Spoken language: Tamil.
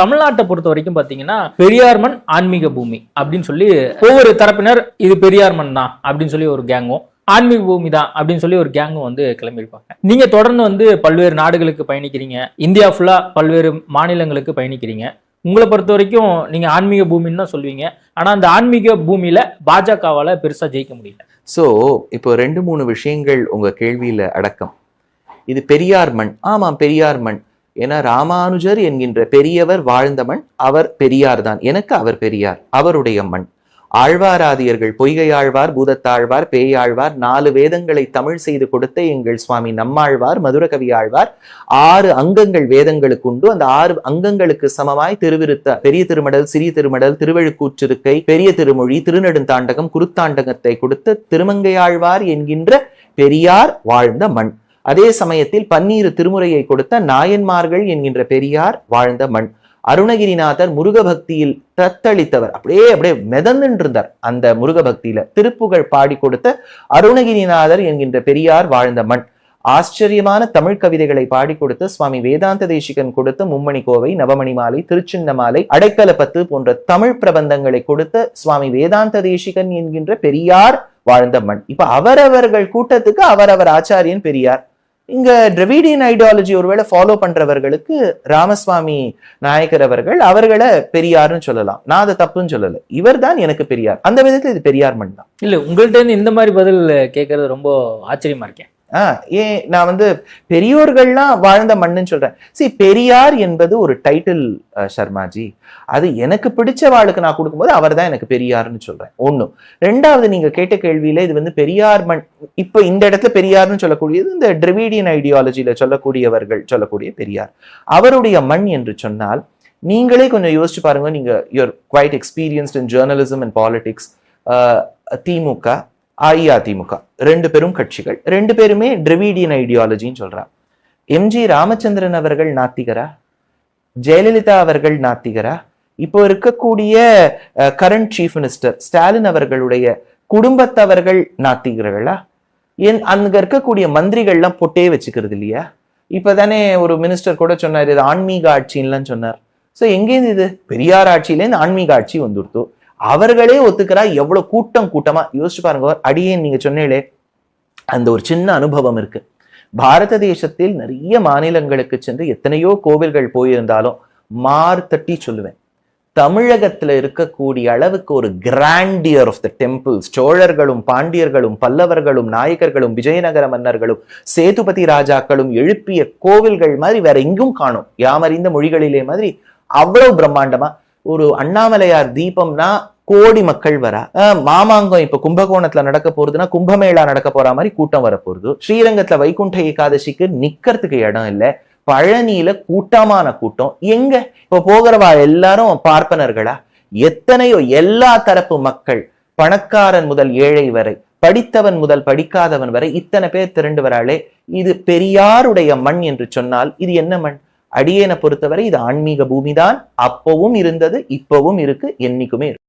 தமிழ்நாட்டை பொறுத்த வரைக்கும் பாத்தீங்கன்னா பெரியார் மண் ஆன்மீக பூமி அப்படின்னு சொல்லி ஒவ்வொரு தரப்பினர் இது பெரியார் மண் தான் அப்படின்னு சொல்லி ஒரு கேங்கும், ஆன்மீக பூமி தான் அப்படின்னு சொல்லி ஒரு கேங்கும் வந்து கிளம்பியிருப்பாங்க. நீங்க தொடர்ந்து வந்து பல்வேறு நாடுகளுக்கு பயணிக்கிறீங்க, இந்தியா ஃபுல்லா பல்வேறு மாநிலங்களுக்கு பயணிக்கிறீங்க. உங்களை பொறுத்த வரைக்கும் நீங்க ஆன்மீக பூமின்னு தான் சொல்லுவீங்க. ஆனா அந்த ஆன்மீக பூமியில பாஜகவால பெருசா ஜெயிக்க முடியல. சோ இப்போ 2-3 விஷயங்கள் உங்க கேள்வியில அடக்கம். இது பெரியார் மண். ஆமாம், பெரியார் மண். ஏன்னா ராமானுஜர் என்கின்ற பெரியவர் வாழ்ந்த மண். அவர் பெரியார் தான். எனக்கு அவர் பெரியார், அவருடைய மண். ஆழ்வாராதியர்கள், பொய்கை ஆழ்வார், பூதத்தாழ்வார், பேயாழ்வார், 4 வேதங்களை தமிழ் செய்து கொடுத்த எங்கள் சுவாமி நம்மாழ்வார், மதுரகவி ஆழ்வார், 6 அங்கங்கள் வேதங்களுக்கு உண்டு. அந்த 6 அங்கங்களுக்கு சமமாய் திருவிருத்த, பெரிய திருமடல், சிறிய திருமடல், திருவழுக்கூற்றிருக்கை, பெரிய திருமொழி, திருநெடுந்தாண்டகம், குருத்தாண்டகத்தை கொடுத்த திருமங்கையாழ்வார் என்கின்ற பெரியார் வாழ்ந்த மண். அதே சமயத்தில் 12 திருமுறையை கொடுத்த நாயன்மார்கள் என்கின்ற பெரியார் வாழ்ந்த மண். அருணகிரிநாதர் முருக பக்தியில் தத்தளித்தவர், அப்படியே மிதந்துட்டு இருந்தார் அந்த முருக பக்தியில. திருப்புகழ் பாடி கொடுத்த அருணகிரிநாதர் என்கின்ற பெரியார் வாழ்ந்த மண். ஆச்சரியமான தமிழ் கவிதைகளை பாடி கொடுத்த சுவாமி வேதாந்த தேசிகன் கொடுத்த மும்மணி கோவை, நவமணி மாலை, திருச்சின்னமாலை, அடைக்கலப்பத்து போன்ற தமிழ் பிரபந்தங்களை கொடுத்த சுவாமி வேதாந்த தேசிகன் என்கின்ற பெரியார் வாழ்ந்த மண். இப்ப அவரவர்கள் கூட்டத்துக்கு அவரவர் ஆச்சாரியன் பெரியார். இங்க டிராவிடியன் ஐடியாலஜி ஒருவேளை ஃபாலோ பண்றவர்களுக்கு ராமசுவாமி நாயக்கர் அவர்களை பெரியார்னு சொல்லலாம். நான் அதை தப்புன்னு சொல்லல. இவர் தான் எனக்கு பெரியார். அந்த விதத்துல இது பெரியார் மண் தான். இல்ல, உங்கள்கிட்ட இருந்து இந்த மாதிரி பதில் கேட்கறது ரொம்ப ஆச்சரியமா இருக்கேன். ஏன் நான் வந்து பெரியோர்கள்லாம் வாழ்ந்த மண்ணுன்னு சொல்றேன். பெரியார் என்பது ஒரு டைட்டில் சர்மாஜி. அது எனக்கு பிடிச்ச வாளுக்கு நான் கொடுக்கும்போது அவர் தான் எனக்கு பெரியார்னு சொல்றேன். ஒண்ணு. 2வது, நீங்க கேட்ட கேள்வியில இது வந்து பெரியார் மண். இப்ப இந்த இடத்துல பெரியார்னு சொல்லக்கூடியது இந்த டிராவிடியன் ஐடியாலஜியில சொல்லக்கூடியவர்கள் சொல்லக்கூடிய பெரியார். அவருடைய மண் என்று சொன்னால் நீங்களே கொஞ்சம் யோசிச்சு பாருங்க. நீங்க you're quite experienced in journalism and politics. DMK, AIADMK 2 பெரும் கட்சிகள், 2 பேருமே டிராவிடியன் ஐடியாலஜின்னு சொல்றாங்க. எம்ஜி ராமச்சந்திரன் அவர்கள் நாத்திகரா? ஜெயலலிதா அவர்கள் நாத்திகரா? இப்போ இருக்கக்கூடிய கரண்ட் சீஃப் மினிஸ்டர் ஸ்டாலின் அவர்களுடைய குடும்பத்தவர்கள் நாத்திகர்களா? அங்க இருக்கக்கூடிய மந்திரிகள்லாம் பொட்டே வச்சுக்கிறது இல்லையா? இப்பதானே ஒரு மினிஸ்டர் கூட சொன்னார், இது ஆன்மீக ஆட்சின்லாம் சொன்னார். சோ எங்கேருந்து இது? பெரியார் ஆட்சியிலேருந்து ஆன்மீக ஆட்சி வந்துடுத்து. அவர்களே ஒத்துக்கிறா. எவ்வளவு கூட்டமா யோசிச்சு பாருங்க. அடியே நீங்க சொன்னீங்களே, அந்த ஒரு சின்ன அனுபவம் இருக்கு. பாரத தேசத்தில் நிறைய மாநிலங்களுக்கு சென்று எத்தனையோ கோவில்கள் போயிருந்தாலும் மார்த்தட்டி சொல்லுவேன், தமிழகத்துல இருக்கக்கூடிய அளவுக்கு ஒரு கிராண்டியர் ஆஃப் த டெம்பிள்ஸ், சோழர்களும் பாண்டியர்களும் பல்லவர்களும் நாயக்கர்களும் விஜயநகர மன்னர்களும் சேதுபதி ராஜாக்களும் எழுப்பிய கோவில்கள் மாதிரி வேற எங்கும் காணும். யாமறிந்த மொழிகளிலே மாதிரி அவ்வளவு பிரம்மாண்டமா. ஒரு அண்ணாமலையார் தீபம்னா கோடி மக்கள் வரா. மாமாங்கம் இப்ப கும்பகோணத்துல நடக்க போறதுன்னா கும்பமேளா நடக்க போற மாதிரி கூட்டம் வர போறது. ஸ்ரீரங்கத்துல வைகுண்ட ஏகாதசிக்கு நிக்கிறதுக்கு இடம் இல்ல. பழனியில கூட்டமான கூட்டம். எங்க இப்ப போகிறவா எல்லாரும் பார்ப்பனர்களா? எத்தனையோ எல்லா தரப்பு மக்கள், பணக்காரன் முதல் ஏழை வரை, படித்தவன் முதல் படிக்காதவன் வரை இத்தனை பேர் திரண்டு வராளே. இது பெரியாருடைய மண் என்று சொன்னால் இது என்ன மண்? அடியேனை பொறுத்தவரை இது ஆன்மீக பூமிதான். அப்பவும் இருந்தது, இப்பவும் இருக்கு, என்னைக்குமே இருக்கு.